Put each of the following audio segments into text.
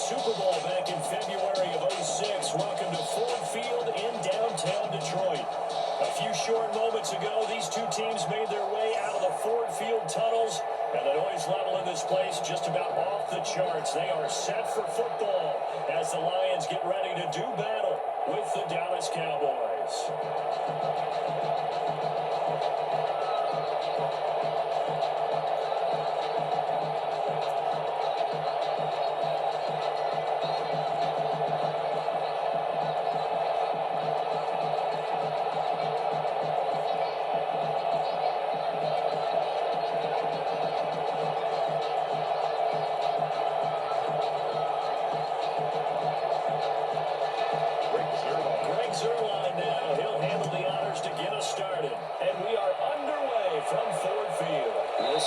Super Bowl back in February of '06. Welcome to Ford Field in downtown Detroit. A few short moments ago, these two teams made their way out of the Ford Field tunnels, and the noise level in this place just about off the charts. They are set for football as the Lions get ready to do battle with the Dallas Cowboys.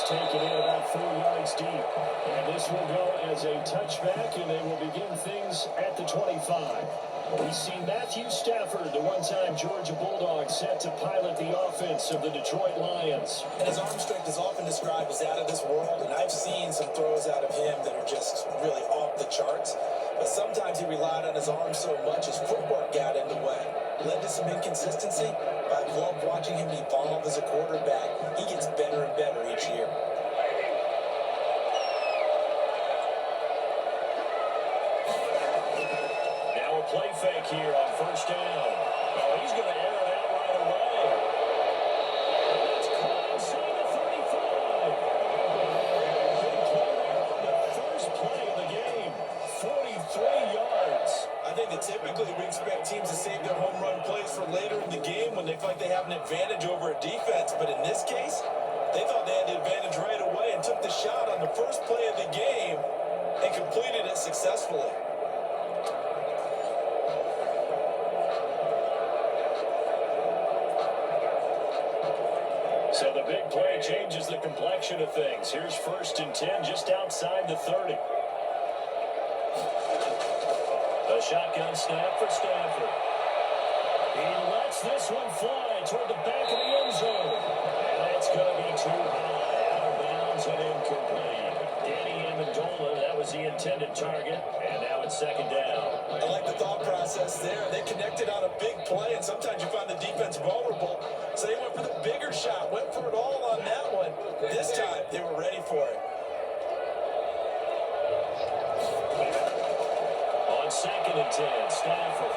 Taken in about 4 yards deep. And this will go as a touchback, and they will begin things at the 25. We see Stafford, the one-time Georgia Bulldog, set to pilot the offense of the Detroit Lions. And his arm strength is often described as out of this world, and I've seen some throws out of him that are just really off the charts. But sometimes he relied on his arm so much his footwork got in the way. Led to some inconsistency. But I've loved watching him evolve as a quarterback. He gets better and better each year. Now a play fake here on first down. Oh, he's going to air it out right away. It's caught inside the 35. Big play there on the first play of the game. 43 yards. I think that typically we expect teams to save their home run plays for later in the game when they feel like they have an advantage over a defense. But in this case, they thought they had the advantage right away and took the shot on the first play of the game and completed it successfully. So the big play changes the complexion of things. Here's 1st and 10 just outside the 30. A shotgun snap for Stafford. He lets this one fly toward the back of the end zone. And it's going to be too high, out of bounds and incomplete. Danny Amendola, that was the intended target. And now it's 2nd down. I like the thought process there. They connected on a big play, and sometimes you find the defense vulnerable. So they went for the bigger shot, went for it all on that one. This time, they were ready for it. On 2nd and 10, Stafford.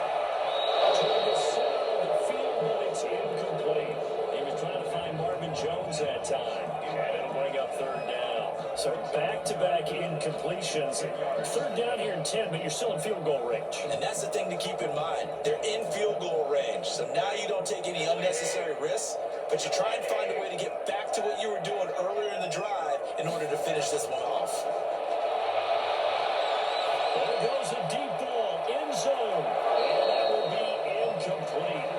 Toward the center of the field, but it's incomplete. He was trying to find Marvin Jones that time. And it'll bring up 3rd down. So back-to-back incompletions. 3rd down here in 10, but you're still in field goal range. And that's the thing to keep in mind. They're in field goal range. So now you don't take any unnecessary risks, but you try and find a way to get back to what you were doing earlier in the drive in order to finish this one off. There goes a deep ball, end zone, and that will be incomplete.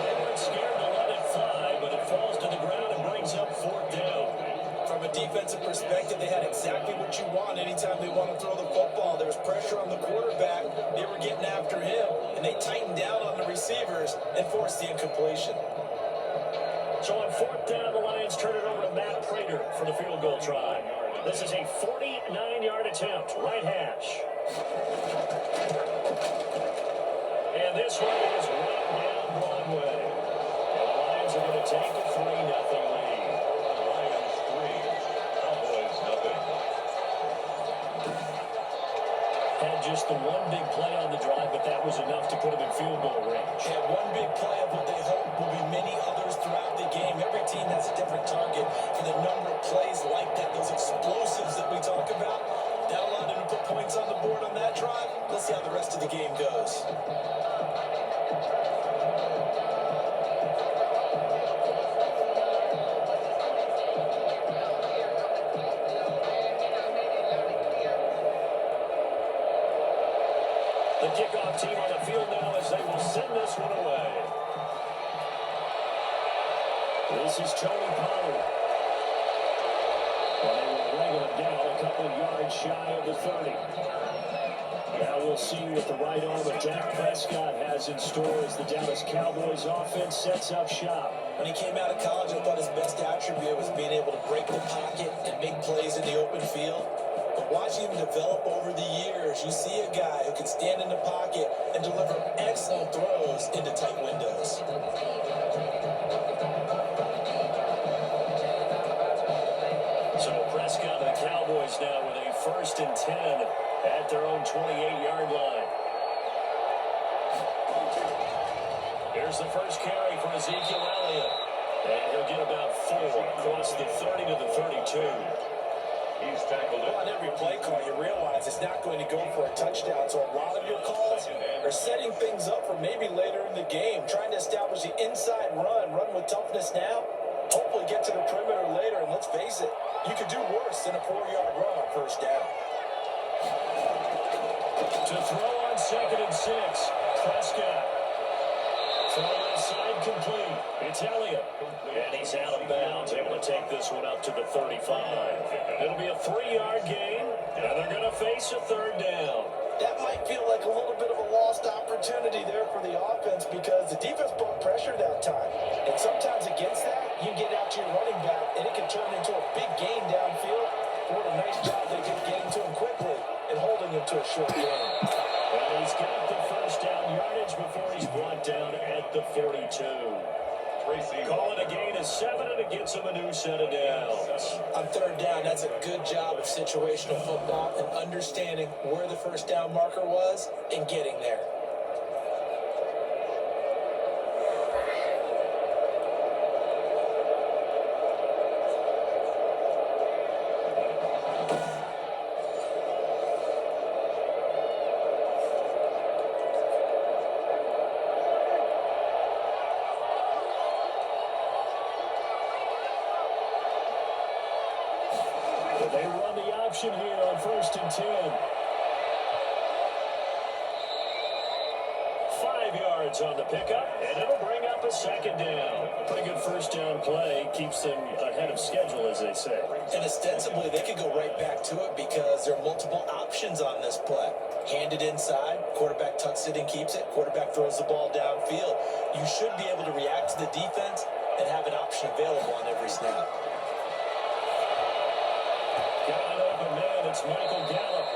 They weren't scared to let it fly, but it falls to the ground and brings up 4th down. From a defensive perspective, they had exactly what you want anytime they want to throw the football. There was pressure on the quarterback. They were getting after him, and they tightened down on the receivers and forced the incompletion. So on 4th down, the Lions turn it over to Matt Prater for the field goal try. This is a 49-yard attempt, right hash. And this one is right down Broadway. And the Lions are going to take a 3-0 lead. Lions 3, Cowboys nothing. Had just the one big play on the drive, but that was enough to put them in field goal range. Yeah, one big play of what they hope will be many others throughout the game. Every team has a different target for the number of plays like that, those explosives that we talk about. That allowed them to put points on the board on that drive. Let's see how the rest of the game goes. The kickoff team on the field now as they will send this one away. This is Tony Pollard. And they will bring him down a couple yards shy of the 30. Now we'll see what the right arm of Dak Prescott has in store as the Dallas Cowboys offense sets up shop. When he came out of college, I thought his best attribute was being able to break the pocket and make plays in the open field. But Watching him develop over the years, you see a guy who can stand in the pocket and deliver excellent throws into tight windows. So Prescott and the Cowboys now with a 1st and 10 at their own 28-yard line. Here's the first carry for Ezekiel Elliott. And he'll get about 4 across the 30 to the 32. He's tackled it. On every play call, you realize it's not going to go for a touchdown. So a lot of your calls are setting things up for maybe later in the game, trying to establish the inside run with toughness now. Hopefully get to the perimeter later, and let's face it, you could do worse than a 4-yard run on first down. To throw on 2nd and 6, Prescott. Throw inside complete. It's Elliott. And he's out of bounds, able to take this one up to the 35. It'll be a 3-yard gain, and they're going to face a 3rd down. That might feel like a little bit of a lost opportunity there for the offense because the defense brought pressure that time. And sometimes against that, you get out to your running back, and it can turn into a big gain downfield. What a nice job they did getting to him quickly and holding him to a short gain. And he's got the first down yardage before he's brought down at the 42. Call it a gain of 7, and it gets him a new set of downs. On 3rd down, that's a good job of situational football and understanding where the first down marker was and getting there. They run the option here on 1st and 10. 5 yards on the pickup, and it'll bring up a 2nd down. A pretty good first down play. Keeps them ahead of schedule, as they say. And ostensibly, they could go right back to it because there are multiple options on this play. Hand it inside, quarterback tucks it and keeps it, quarterback throws the ball downfield. You should be able to react to the defense and have an option available on every snap. Got an open man. It's Michael Gallup.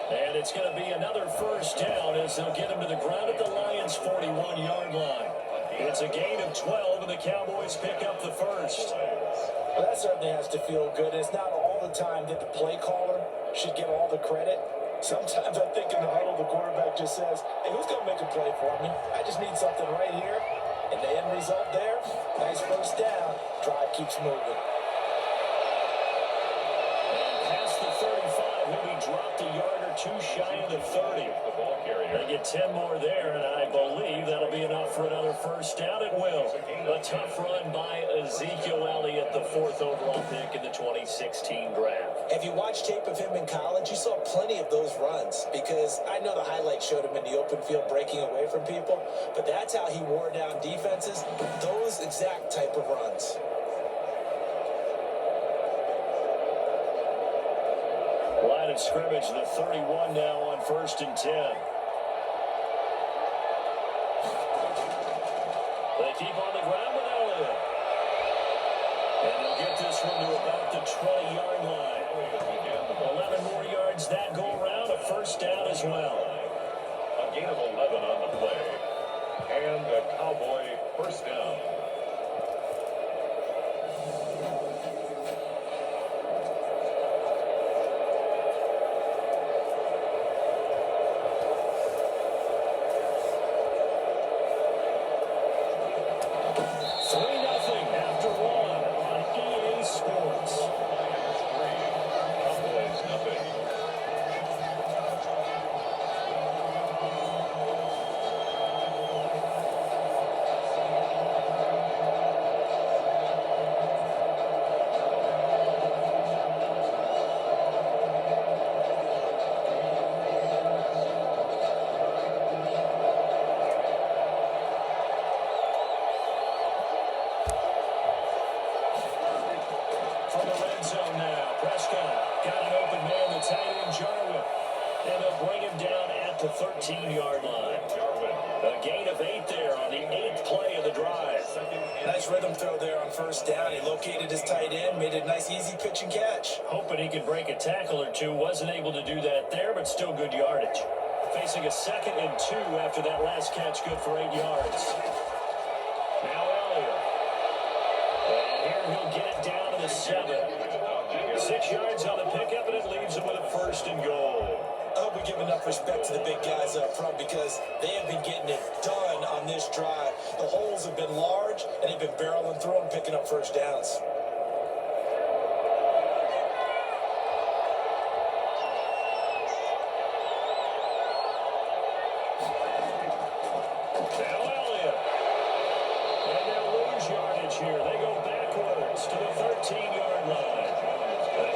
And it's going to be another first down as they'll get him to the ground at the Lions' 41-yard line. It's a gain of 12, and the Cowboys pick up the first. Well, that certainly has to feel good. It's not all the time that the play caller should get all the credit. Sometimes I think in the huddle, the quarterback just says, hey, who's going to make a play for me? I just need something right here. And the end result there, nice first down. Drive keeps moving. Past the 35, he'll be dropped a yard or 2 shy of the 30. They get 10 more there, and I believe that'll be enough for another first down. It will. A tough run by Ezekiel Elliott, the 4th overall pick in the 2016 draft. If you watched tape of him in college, you saw plenty of those runs because I know the highlights showed him in the open field breaking away from people, but that's how he wore down defenses, those exact type of runs. Line of scrimmage, the 31 now on 1st and 10. They keep on the ground with Elliott. And they'll get this one to about the 20-yard line. 11 more yards that go around, a first down as well. A gain of 11 on the play. And a Cowboy first down. And they'll bring him down at the 13-yard line. A gain of 8 there on the 8th play of the drive. Nice rhythm throw there on first down. He located his tight end, made it a nice, easy pitch and catch. Hoping he could break a tackle or two. Wasn't able to do that there, but still good yardage. Facing a 2nd and 2 after that last catch, good for 8 yards. Now Elliott. And here he'll get it down to the 7. 6 yards on the pickup, and it leaves him with a 1st and goal. I hope we give enough respect to the big guys up front because they have been getting it done on this drive. The holes have been large, and they've been barreling through and picking up first downs. Now Elliott. And they'll lose yardage here. They go backwards to the 13-yard line.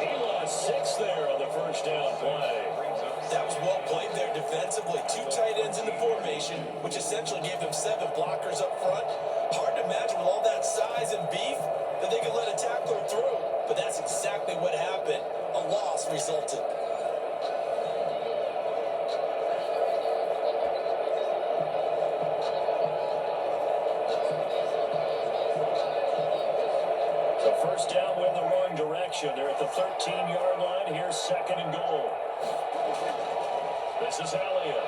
He lost 6 there on the first down play. That was well played there defensively. 2 tight ends in the formation, which essentially gave them 7 blockers up front. Hard to imagine with all that size and beef that they could let a tackler through. But that's exactly what happened. A loss resulted. So first down went the wrong direction. They're at the 13-yard line. Here's 2nd and goal. This is Elliott.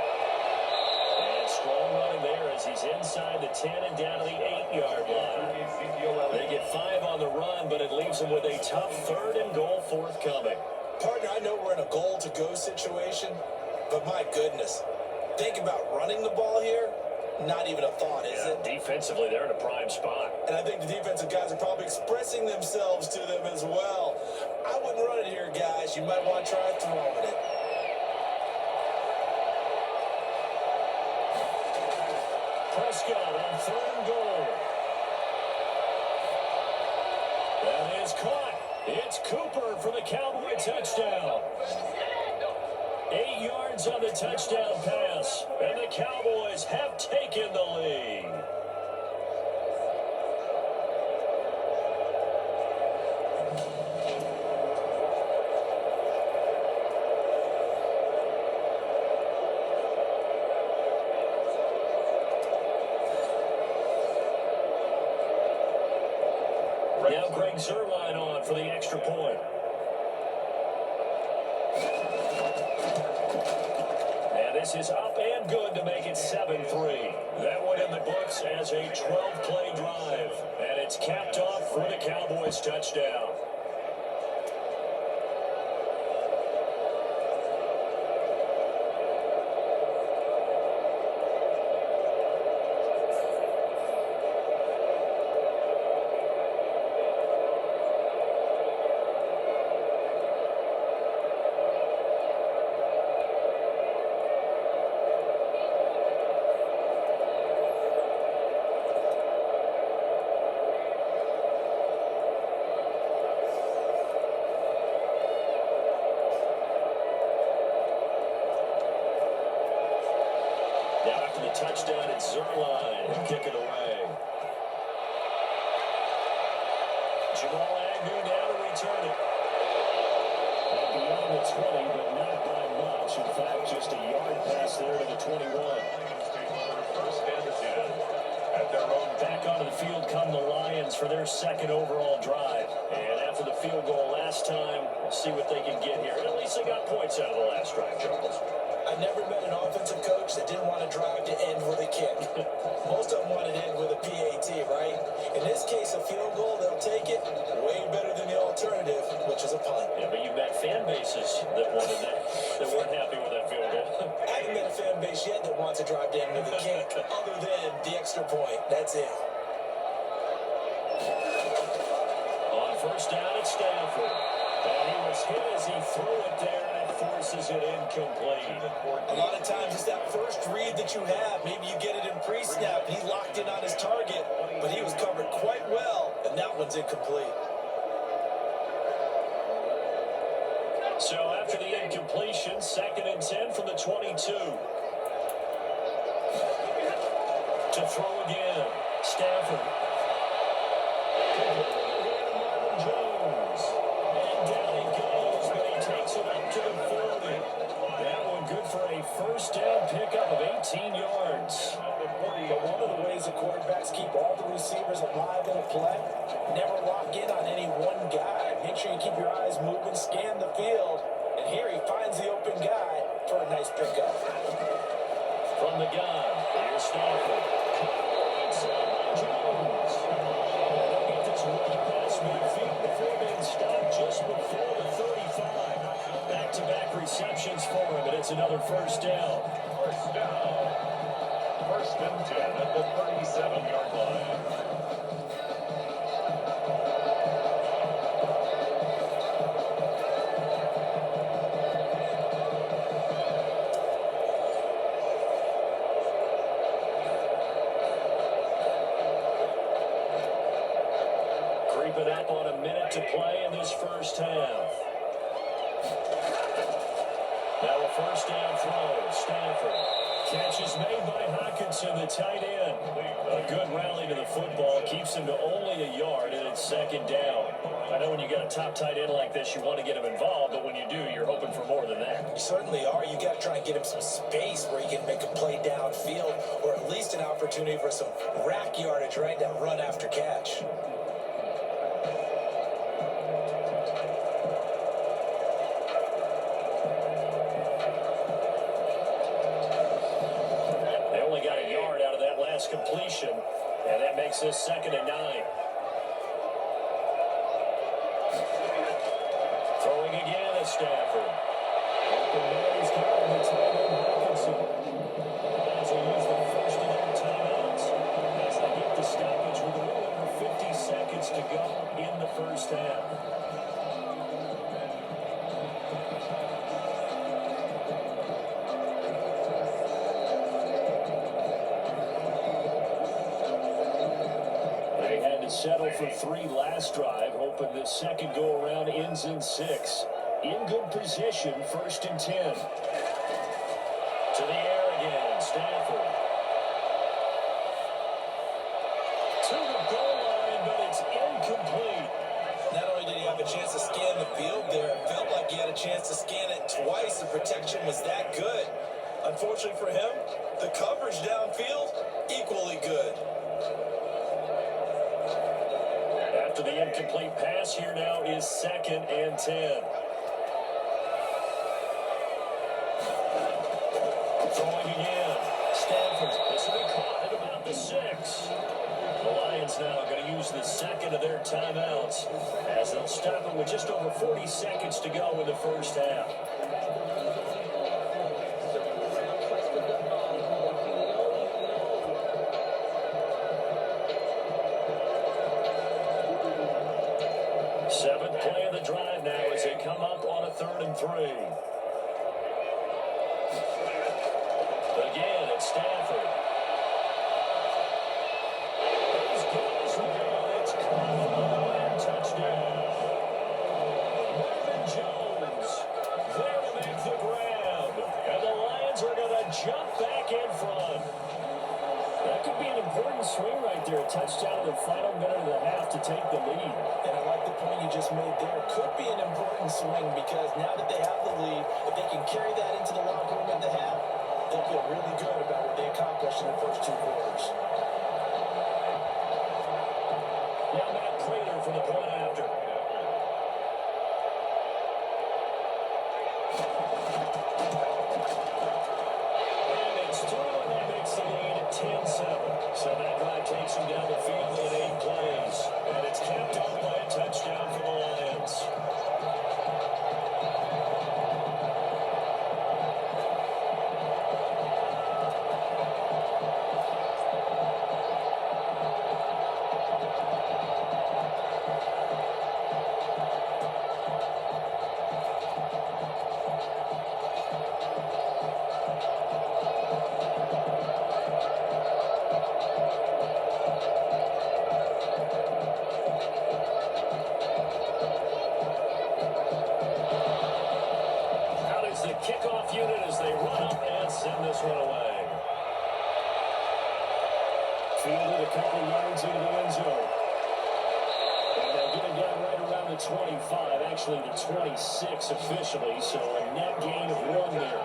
And strong running there as he's inside the 10 and down to the 8-yard line. They get 5 on the run, but it leaves them with a tough 3rd and goal forthcoming. Partner, I know we're in a goal-to-go situation, but my goodness. Think about running the ball here. Not even a thought, is it? Defensively, they're in a prime spot. And I think the defensive guys are probably expressing themselves to them as well. I wouldn't run it here, guys. You might want to try throwing it. Prescott on 3rd and goal. That is caught. It's Cooper for the Cowboy touchdown. 8 yards on the touchdown pass, and the Cowboys have taken the lead. Now Greg Zuerlein on for the extra point. And this is up and good to make it 7-3. That one in the books as a 12-play drive. And it's capped off for the Cowboys touchdown. Now after the touchdown, it's Zuerlein and kick it away. Jamal Agnew now to return it. And beyond the 20, but not by much. In fact, just a yard pass there to the 21. Back onto the field come the Lions for their 2nd overall drive. And after the field goal last time, we'll see what they can get here. At least they got points out of the last drive, Charles. I never met an offensive coach that didn't want to drive to end with a kick. Most of them wanted to end with a PAT, right? In this case, a field goal, they'll take it way better than the alternative, which is a punt. Yeah, but you've met fan bases that wanted that weren't happy with that field goal. I haven't met a fan base yet that wants to drive to end with a kick, other than the extra point. That's it. On first down at Stafford. And he was hit as he threw it there, and it forces it incomplete. A lot of times it's that first read that you have. Maybe you get it in pre-snap, and he locked in on his target, but he was covered quite well, and that one's incomplete. So after the incompletion, 2nd and 10 from the 22. To throw again, Stafford. Jones. And down he goes, but he takes it up to the 40. That one good first down pickup of 18 yards. But one of the ways the quarterbacks keep all the receivers alive in a play, never lock in on any one guy. Make sure you keep your eyes moving, scan the field, and here he finds the open guy for a nice pickup. From the gun, here's Stafford. Jones. They'll get this run past midfield before being stopped just before the 35. Back-to-back receptions for him, and it's another first down. First down. First and 10 at the 37-yard line. Creeping up on a minute to play in this first half. Now a first down throw. Stafford. Catch is made by Hockenson, the tight end. A good rally to the football. Keeps him to only a yard, and it's second down. I know when you got a top tight end like this, you want to get him involved, but when you do, you're hoping for more than that. You certainly are. You got to try and get him some space where he can make a play downfield, or at least an opportunity for some rack yardage right now, run after catch. Completion, and that makes this 2nd and 9. Throwing again at Stafford. Open man, he's got the tight end Hockenson. As they use the first of their timeouts, as they get the stoppage with a little over 50 seconds to go in the first half. Settle for 3 last drive, hoping the second go-around ends in 6. In good position, 1st and 10. To the air again, Stafford. To the goal line, but it's incomplete. Not only did he have a chance to scan the field there, it felt like he had a chance to scan it twice. The protection was that good. Unfortunately for him, the coverage downfield, equally good. After the incomplete pass, here now is 2nd and 10. Throwing again. Stafford. This will be caught at about the 6. The Lions now going to use the second of their timeouts as they'll stop it with just over 40 seconds to go in the first half. Seventh play of the drive now as they come up on a 3rd and 3. Again, it's Stafford. He's goes now. It's caught for the win. Touchdown. Marvin Jones there to make the grab. And the Lions are going to jump back in front. That could be an important swing right there. A touchdown in the final minute of the half to take the lead. And I like the point you just made there. Could be an important swing because now that they have the lead, if they can carry that into the locker room at the half, they'll feel really good about what they accomplished in the first 2 quarters. Now Matt Prater for the point after. And it's through, and that makes the lead at 10-7. So that drive takes him down the field in 8 plays. And it's capped off by a touchdown for the Lions. Kickoff unit as they run up and send this one away. Fielded a couple yards into the end zone. And they'll get it down right around the 25, actually the 26 officially, so a net gain of 1 there.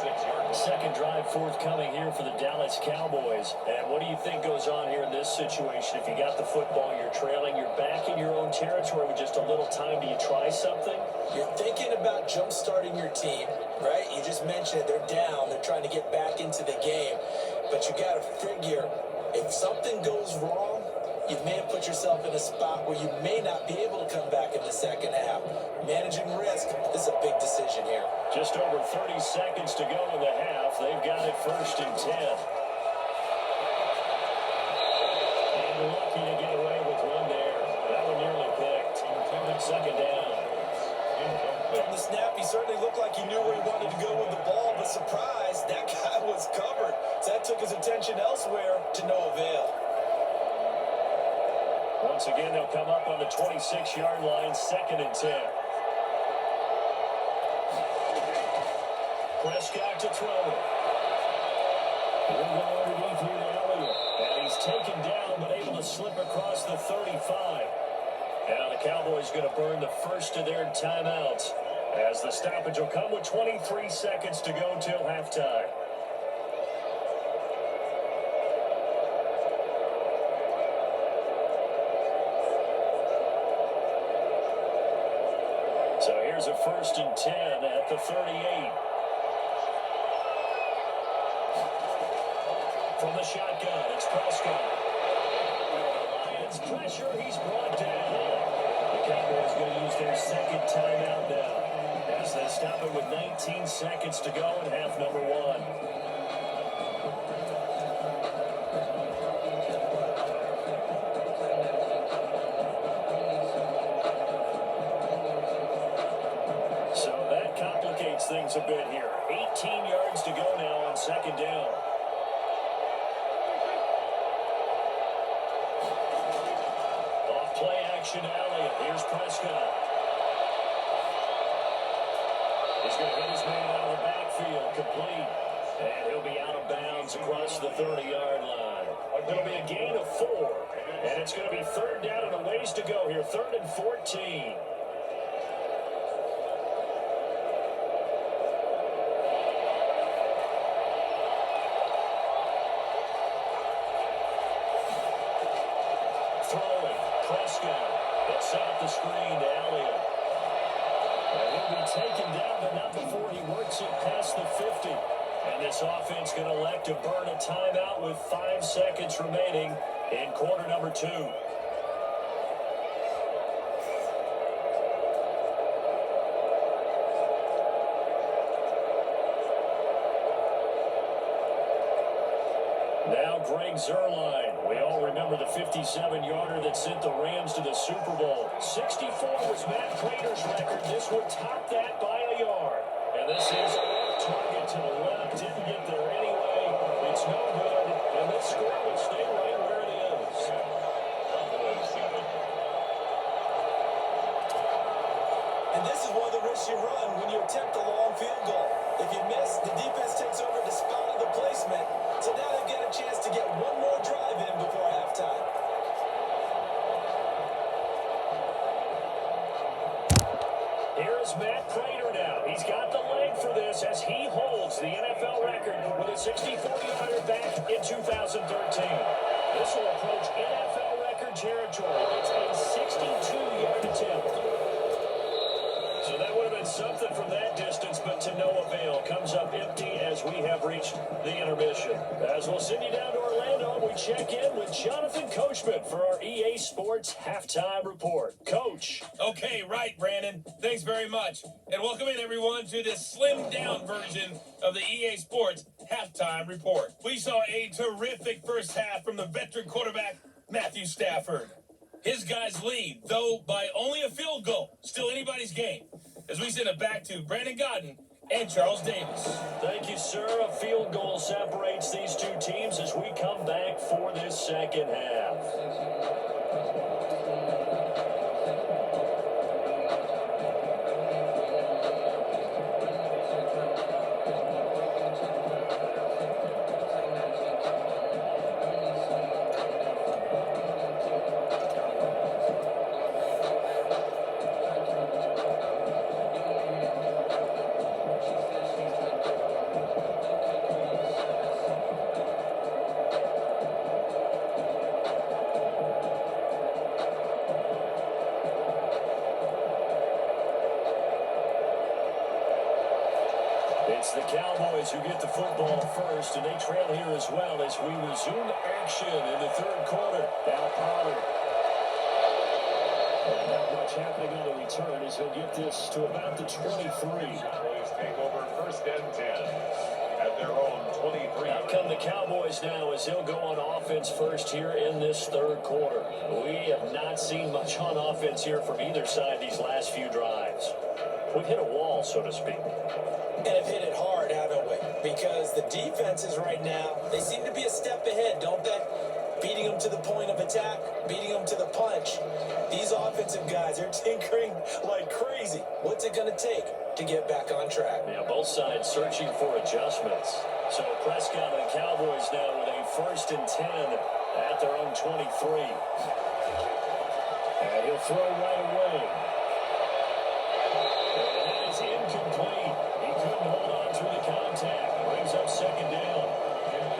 26-yard line. Second drive forthcoming here for the Dallas Cowboys. And what do you think goes on here in this situation? If you got the football, you're trailing, you're back in your own territory with just a little time. Do you try something? You're thinking about jump-starting your team, right? You just mentioned it. They're down. They're trying to get back into the game. But you got to figure, if something goes wrong, you may have put yourself in a spot where you may not be able to come back in the second half. Managing risk is a big decision here. Just over 30 seconds to go in the half. They've got it 1st and 10. And lucky to get away with one there. That one nearly picked. Second down. From the snap, he certainly looked like he knew where he wanted to go with the ball, but surprise, that guy was covered. So that took his attention elsewhere to no avail. Once again, they'll come up on the 26-yard line, 2nd and 10. Prescott to throw it. We'll go underneath here to Elliott. And he's taken down, but able to slip across the 35. Now the Cowboys going to burn the first of their timeouts, as the stoppage will come with 23 seconds to go till halftime. So here's a 1st and 10 at the 38. From the shotgun, it's Prescott. Lions pressure, he's brought down. The Cowboys going to use their second timeout now, as they stop it with 19 seconds to go in half number 1. Things a bit here. 18 yards to go now on 2nd down. Off play action, Elliott. Here's Prescott. He's going to hit his man out of the backfield, complete. And he'll be out of bounds across the 30-yard line. It'll be a gain of 4. And it's going to be 3rd down and a ways to go here. 3rd and 14. Set the screen to Elliott. And he'll be taken down, but not before he works it past the 50. And this offense going to elect to burn a timeout with 5 seconds remaining in quarter number 2. Now Greg Zuerlein. We all remember the 57-yarder that sent the Rams to the Super Bowl. 64 was Matt Prater's record. This would top that by a yard. And this is off target to the left. Didn't get there anyway. It's no good. And this score will stay right where it is. And this is one of the risks you run when you attempt a long field goal. If you miss, the defense takes over the spot of the placement. So now they get a chance to get one more drive in before halftime. Here's Matt Prater now. He's got the leg for this as he holds the NFL record with a 64-yarder back in 2013. This will approach NFL record territory. It's a 62-yard attempt. So that would have been something from that distance, but to no avail. Comes up empty as we have reached the intermission. As we'll send you down to Orlando, we check in with Jonathan Coachman for our EA Sports Halftime Report. Coach. Okay, right, Brandon. Thanks very much. And welcome in, everyone, to this slimmed-down version of the EA Sports Halftime Report. We saw a terrific first half from the veteran quarterback, Matthew Stafford. His guys lead, though by only a field goal. Still anybody's game. As we send it back to Brandon Godden and Charles Davis. Thank you, sir. A field goal separates these two teams as we come back for this second half. It's the Cowboys who get the football first, and they trail here as well as we resume action in the third quarter. Now Pollard. And not much happening on the return as he'll get this to about the 23. Cowboys take over first and 10 at their own 23. Out come the Cowboys now as they'll go on offense first here in this third quarter. We have not seen much on offense here from either side these last few drives. We've hit a wall, so to speak. And have hit it hard, haven't we? Because the defenses right now, they seem to be a step ahead, don't they? Beating them to the point of attack, beating them to the punch. These offensive guys are tinkering like crazy. What's it going to take to get back on track? Yeah, both sides searching for adjustments. So Prescott and the Cowboys now with a first and 10 at their own 23. And he'll throw right away. And that is incomplete. He couldn't hold on through the contact. Brings up second down.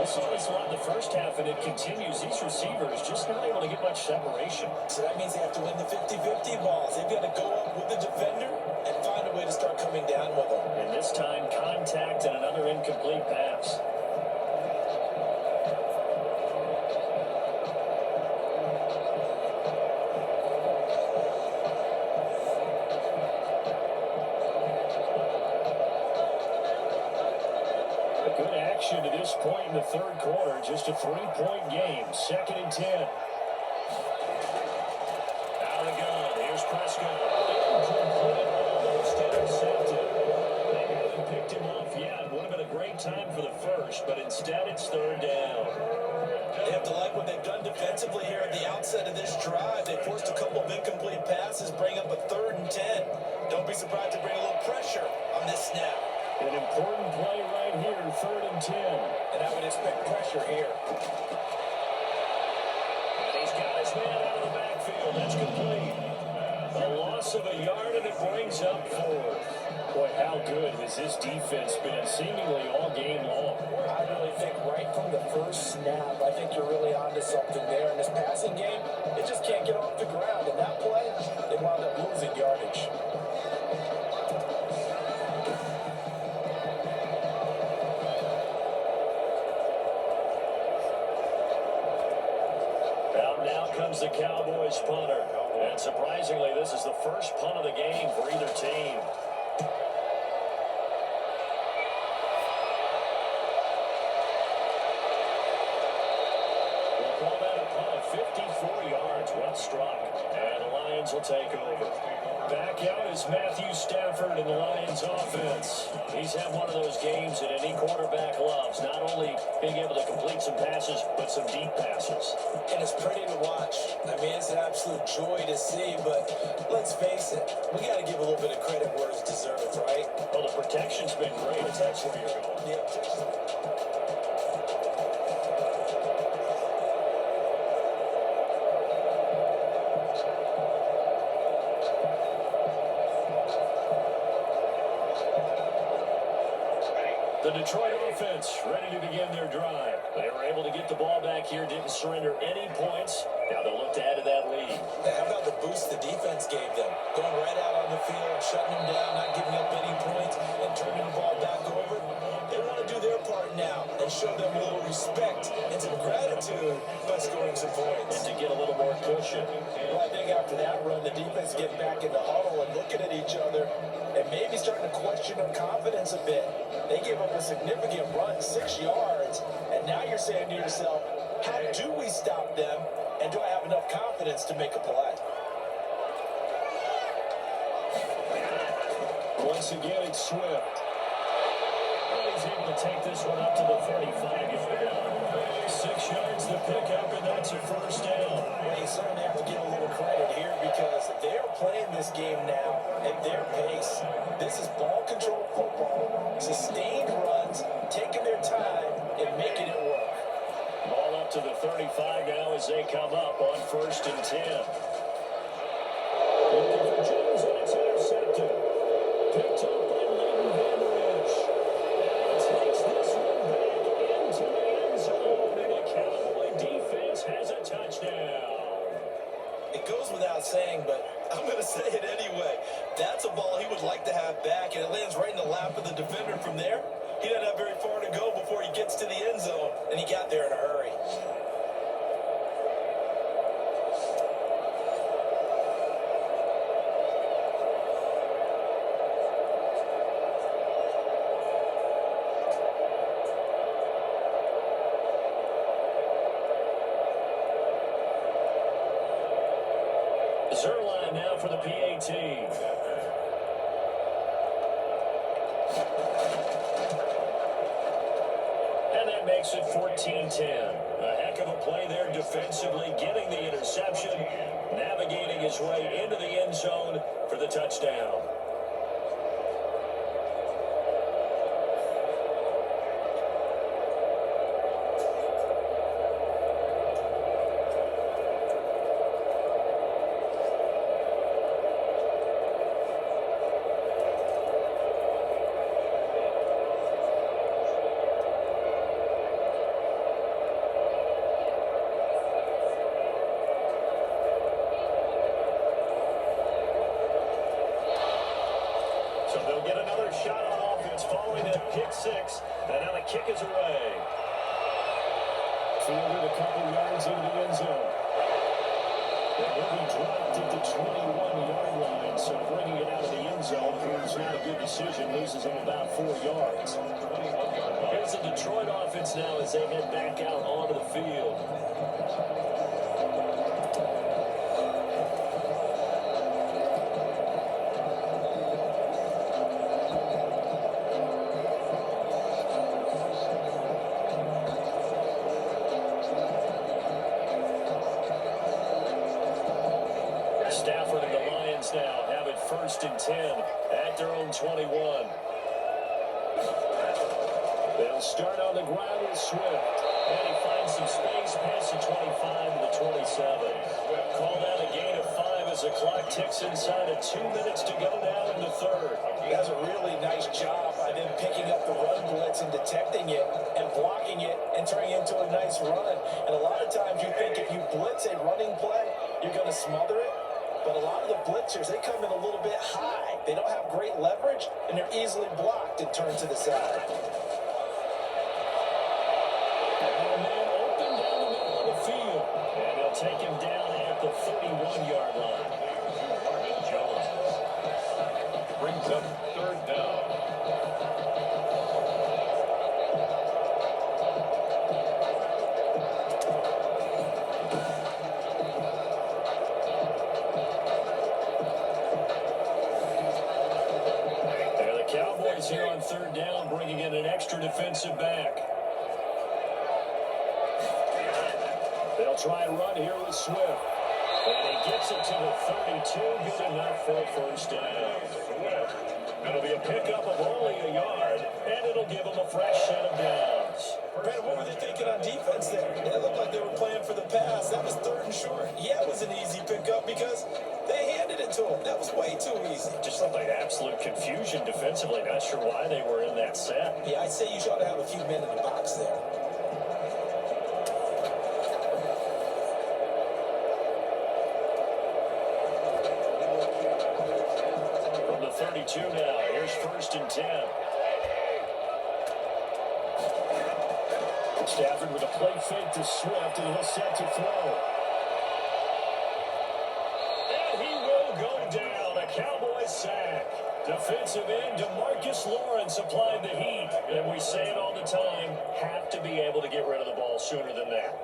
We saw this a lot in the first half, and it continues. These receivers just not able to get much separation. So that means they have to win the 50-50 balls. They've got to go up with the defender and find a way to start coming down with them. And this time, contact and another incomplete pass. Good action to this point in the third quarter. Just a 3-point game. Second and 10. Out of the gun. Here's Prescott. Incomplete. Almost intercepted. They haven't picked him off yet. Would have been a great time for the first, but instead it's third down. They have to like what they've done defensively here at the outset of this drive. They forced a couple of incomplete passes, bring up a third and 10. Don't be surprised to bring a little pressure on this snap. An important play right here, third and 10. And I would expect pressure here. And he's got his man out of the backfield. That's complete. A loss of a yard, and it brings up fourth. Boy, how good has this defense been seemingly all game long? I really think right from the first snap, I think you're really onto something there. In this passing game, it just can't get off the ground. And that play, they wound up losing yardage. The Cowboys punter. And surprisingly, this is the first punt of the game for either team. We'll call that a punt of 54 yards. Well struck. And the Lions will take over. Back out is Matthew Stafford in the Lions offense. He's had one of those games that any quarterback loves. Not only being able to complete some passes, but some deep passes. And it's pretty to watch. I mean, it's an absolute joy to see, but let's face it, we got to give a little bit of credit where it's deserved, right? Well, the protection's been great. That's where you're going. Yeah, the Detroit offense ready to begin their drive. They were able to get the ball back here, didn't surrender any points. Now they'll look to add to that lead. how about the boost the defense gave them? Going right out on the field, shutting them down, not giving up any points, and turning the ball back over. They want to do their part now and show them a little respect and some gratitude by scoring some points. And to get a little more cushion. Well, I think after that run, the defense get back in the huddle and looking at each other and maybe starting to question their confidence a bit. They gave up a significant run, 6 yards, and now you're saying to yourself, how do we stop them, and do I have enough confidence to make a play? Once again, it's Swift. And he's able to take this one up to the 35-yard line. 6 yards the pickup, and that's a first down. Well, you certainly have to give a little credit here because they're playing this game now at their pace. This is ball control football, sustained runs, taking their time and making it work. Ball up to the 35 now as they come up on first and 10. Looking for Jones, and it's intercepted. Picked up by Leighton Van Rich. And takes this one back into the end zone, and the Cowboy defense has a touchdown. It goes without saying, but I'm going to say it anyway. That's a ball he would like to have back, and it lands right in the lap of the defender from there. He doesn't have very far to go before he gets to the end zone, and he got there in a hurry. Zerline now for the PAT. And that makes it 14-10. A heck of a play there defensively, getting the interception, navigating his way into the end zone for the touchdown. So they'll get another shot on offense following that pick six. And now the kick is away. Fielded a couple yards into the end zone. It will be dropped at the 21-yard line. So bringing it out of the end zone proves not a good decision. Loses him about 4 yards. Here's the Detroit offense now as they head back out onto the field. Stafford and the Lions now have it 1st and 10 at their own 21. They'll start on the ground with Swift. And he finds some space past the 25 to the 27. Called out a gain of 5 as the clock ticks inside of 2 minutes to go now in the third. He does a really nice job by them picking up the run blitz and detecting it and blocking it and turning it into a nice run. And a lot of times you think if you blitz a running play, you're going to smother it. But a lot of the blitzers, they come in a little bit high. They don't have great leverage, and they're easily blocked and turned to the side. And then open down the middle of the field. And they'll take him down at the 31-yard line. Marvin Jones brings up 3rd down. Cowboys here on 3rd down, bringing in an extra defensive back. They'll try and run here with Swift. And he gets it to the 32, good enough for a 1st down. It'll be a pickup of only a yard, and it'll give them a fresh set of downs. Brad, what were they thinking on defense there? It looked like they were playing for the pass. That was 3rd and short. Yeah, it was an easy pickup because they handed it to him. That was way too easy. Just looked like absolute confusion defensively. Not sure why they were in that set. Yeah, I'd say you should have a few men in the box there. From the 32 now, here's 1st and 10. Stafford with a play fake to Swift, and he'll set to throw. And he will go down. A Cowboys sack. Defensive end DeMarcus Lawrence applied the heat. And we say it all the time, have to be able to get rid of the ball sooner than that.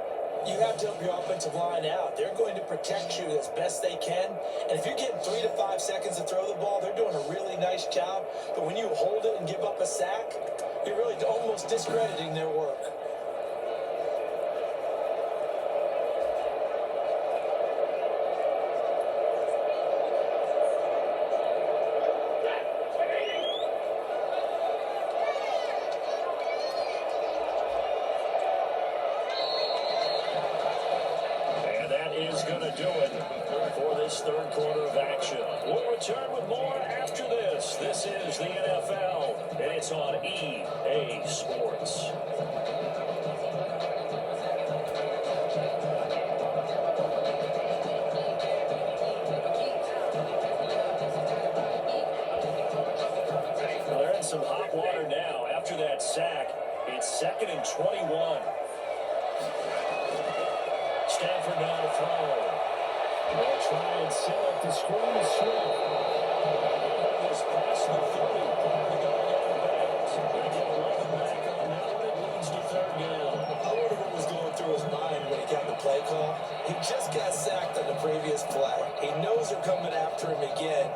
You have to help your offensive line out. They're going to protect you as best they can. And if you're getting 3 to 5 seconds to throw the ball, they're doing a really nice job. But when you hold it and give up a sack, you're really almost discrediting their work. Do it for this 3rd quarter of action. We'll return with more after this. This is the NFL, and it's on EA Sports. some hot water now. After that sack, it's 2nd and 21. Stafford now to throw. They'll try and set up the screen straight. This pass to 30. Probably going out of bounds. They get 11 back on that one. It leads to 3rd down. I wonder what was going through his mind when he got the play call. He just got sacked on the previous play. He knows they're coming after him again.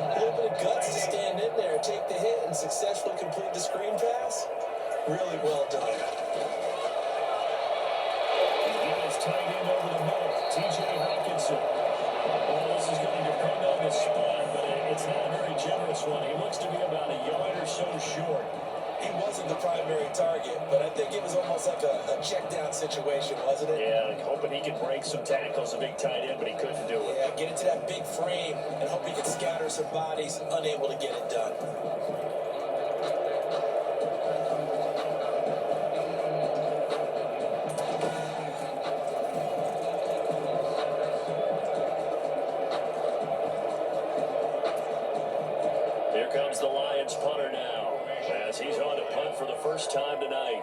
A little bit of guts to stand in there, take the hit, and successfully complete the screen pass. Really well done. Tight end over the middle, T.J. Hawkinson. Well, this is going to depend on the spot, but it's not a very generous one. He looks to be about a yard or so short. He wasn't the primary target, but I think it was almost like a check down situation, wasn't it? Yeah, hoping he could break some tackles, a big tight end, but he couldn't do it. Yeah, get into that big frame and hope he could scatter some bodies, unable to get it done. Comes the Lions punter now, as he's on to punt for the first time tonight.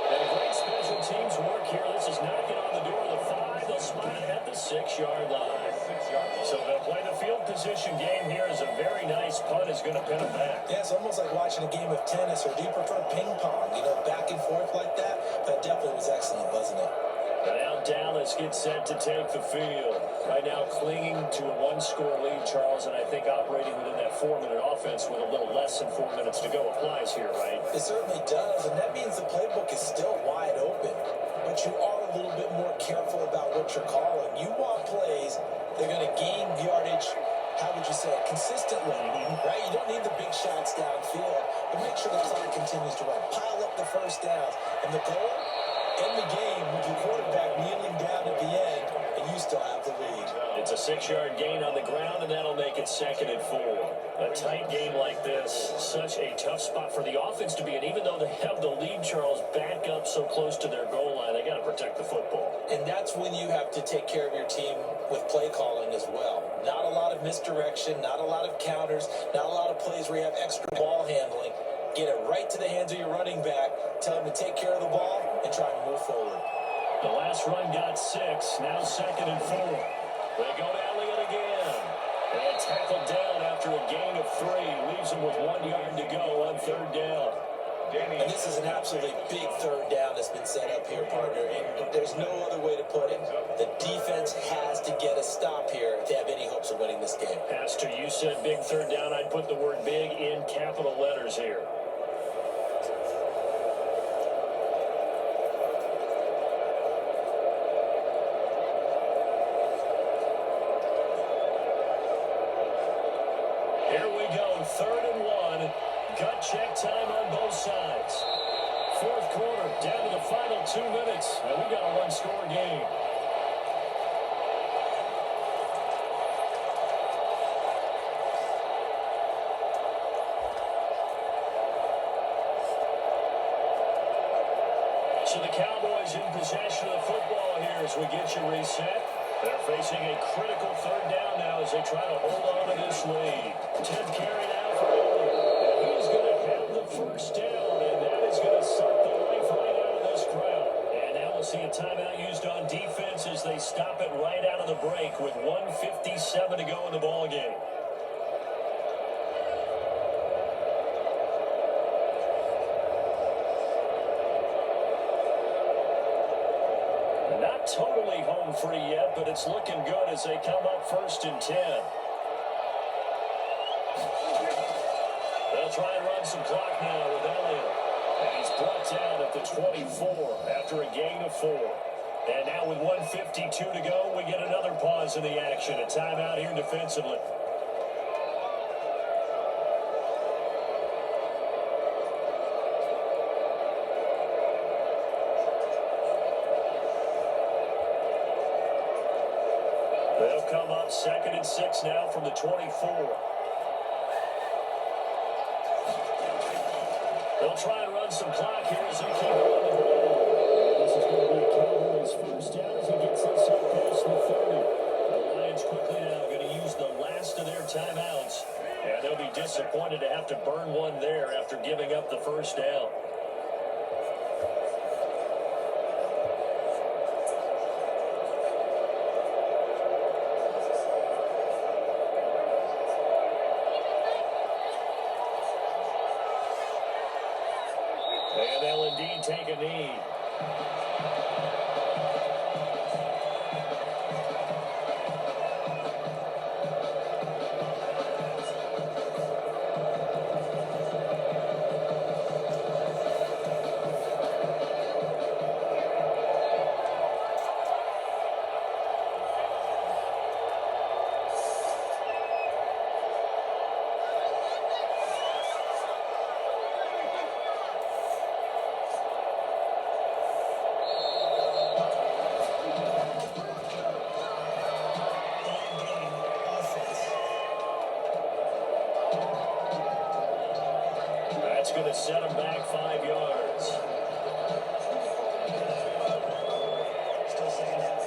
And great special teams work here. This is knocking on the door of the 5. They'll spot it at the 6-yard line. So they'll play the field position game here as a very nice punt is going to pin them back. Yeah, it's almost like watching a game of tennis, or do you prefer ping pong? You know, back and forth like that? That definitely was excellent, wasn't it? And now Dallas gets set to take the field. Right now clinging to a 1-score lead, Charles, and I think operating within that 4-minute offense with a little less than 4 minutes to go applies here, right? It certainly does, and that means the playbook is still wide open. But you are a little bit more careful about what you're calling. You want plays, they're going to gain yardage, how would you say it, consistently, right? You don't need the big shots downfield, but make sure the clock continues to run. Pile up the first downs, and the goal, end the game with your quarterback kneeling down at the end, and you still have the lead. It's a 6-yard gain on the ground, and that'll make it 2nd and 4. A tight game like this, such a tough spot for the offense to be in. Even though they have the lead, Charles, back up so close to their goal line, they got to protect the football. And that's when you have to take care of your team with play calling as well. Not a lot of misdirection, not a lot of counters, not a lot of plays where you have extra ball handling. Get it right to the hands of your running back, tell him to take care of the ball, and try and move forward. The last run got 6, now 2nd and 4. They go to Elliott again. And tackled down after a gain of 3. Leaves him with 1 yard to go on 3rd down. And this is an absolutely big 3rd down that's been set up here, partner. And there's no other way to put it. The defense has to get a stop here if they have any hopes of winning this game. Pastor, you said big 3rd down. I'd put the word big in capital letters here. Here we go, 3rd and 1. Gut check time on both sides. 4th quarter, down to the final 2 minutes, and we got a 1-score game. So the Cowboys in possession of the football here as we get you reset. They're facing a critical 3rd down now as they try to hold on to this lead. 10th carry now for Elliott. And he's going to have the 1st down, and that is going to suck the life right out of this crowd. And now we'll see a timeout used on defense as they stop it right out of the break with 1:57 to go in the ballgame. Not totally home free yet, but it's looking good as they come up 1st and 10. They'll try and run some clock now with Elliott. And he's brought down at the 24 after a gain of 4. And now with 1:52 to go, we get another pause in the action. A timeout here defensively. They'll come up 2nd and 6 now from the 24. They'll try and run some clock here as they keep it on the board. This is going to be a Cowboys to burn one there after giving up the first down. And they'll indeed take a knee. That's going to set him back 5 yards. Still second half.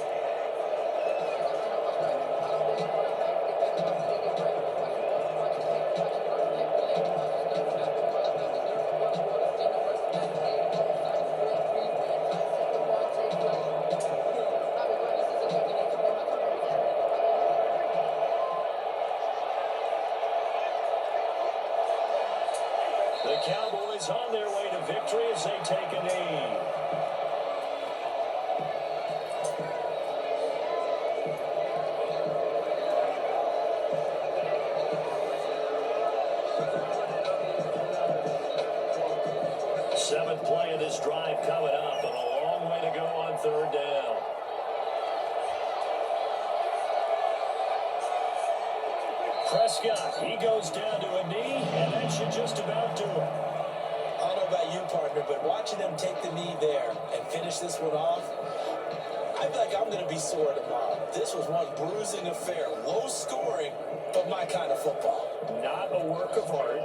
The Cowboys on their way to victory as they take a knee. Seventh play of this drive coming up, and a long way to go on third down. Prescott, he goes down to a knee, and that should just about do it. I don't know about you, partner, but watching them take the knee there and finish this one off, I feel like I'm going to be sore tomorrow. This was one bruising affair. Low scoring, but my kind of football. Not a work of art,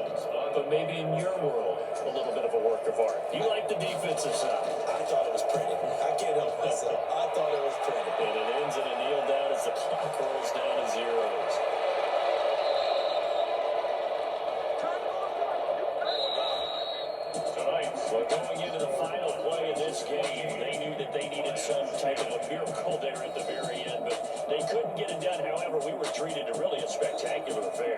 but maybe in your world, a little bit of a work of art. You like the defensive side. I thought it was pretty. I can't help myself. I thought it was pretty. And it ends in a kneel down as the clock rolls down to zeros. Well, going into the final play of this game, they knew that they needed some type of a miracle there at the very end, but they couldn't get it done. However, we were treated to really a spectacular affair.